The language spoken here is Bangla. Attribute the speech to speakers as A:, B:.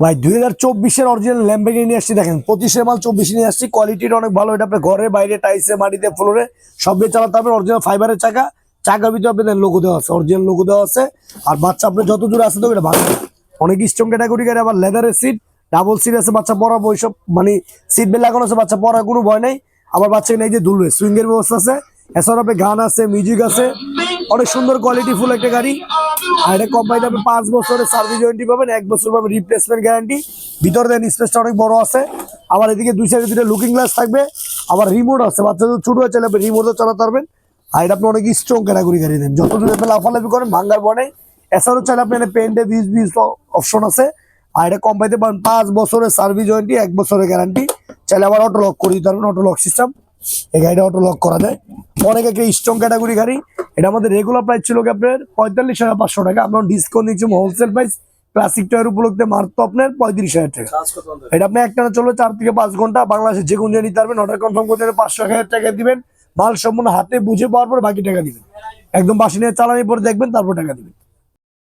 A: ভাই 2024-এর অরিজিনাল ল্যাম্বরগিনি নিয়ে আসছি। দেখেন 25-এর মাল 24 নিয়ে আসছি, কোয়ালিটিটা অনেক ভালো। এটা আপনার ঘরে বাইরে টাইলসে মাটিতে ফ্লোরে সব দিয়ে চালাতে হবে। অরিজিনাল ফাইবারের চাকা, চাকার ভিতরে আপনাদের লোগো দেওয়া আছে, অরিজিনাল লোগো দেওয়া আছে। আর বাচ্চা আপনার যত দূর আছে তো এটা ভালো অনেক স্ট্রং ক্যাটাগরি গাড়ি। আবার লেদারের সিট, ডাবল সিট আছে, বাচ্চা পড়া বই সব মানে সিট বেল্ট লাগানো আছে, বাচ্চা পড়ার কোনো ভয় নেই। আবার বাচ্চা নেই যে দুলবে, সুইং এর ব্যবস্থা আছে। এছাড়া আপনার গান আছে, মিউজিক আছে, অনেক সুন্দর কোয়ালিটি ফুল একটা গাড়ি। আর এটা কোম্পানিতে আপনি 5 বছরের সার্ভিস ওয়ারেন্টি পাবেন, 1 বছর পাবেন রিপ্লেসমেন্ট গ্যারান্টি। ভিতরে দেন স্পেসটা অনেক বড় আছে। আবার এদিকে দুই সাইডে দুটো লুকিং গ্লাস থাকবে। আবার রিমোট আছে, বাচ্চা যদি ছোট হয়ে চলে আপনি রিমোটও চালাতে পারবেন। আর এটা আপনি অনেক স্ট্রং ক্যাটাগরি গাড়ি দেন, যত দূর আপনি লাফালাফি করেন ভাঙ্গার বনে। এছাড়াও চাইলে আপনি পেন্টে 20 অপশন আছে। আর এটা কোম্পানিতে পাবেন 5 বছরের সার্ভিস ওয়ারেন্টি, 1 বছরের গ্যারান্টি। চাইলে আবার অটো লক করে দিতে পারবেন, অটো লক সিস্টেম। এই গাড়িটা অটো লক করা যায়, অনেক একটা স্ট্রং ক্যাটাগরি গাড়ি। এটা আমাদের রেগুলার প্রাইস ছিল আপনার 45,500 টাকা। আমরা ডিসকাউন্ট দিচ্ছি হোলসেল প্রাইস ক্লাসিক টয়ের উপলক্ষে মাত্র আপনার 35,000 টাকা। এটা আপনি একটানা চলবে 4 থেকে 5 ঘন্টা। বাংলাদেশে যে কোনো জায়গায় নিতে পারবেন। অর্ডার কনফার্ম করতে হলে 500,000 টাকা দিবেন। মাল সম্পূর্ণ হাতে বুঝে পাওয়ার পর বাকি টাকা দিবেন। একদম বাসি নিয়ে চালানোর পর দেখবেন, তারপর টাকা দিবেন।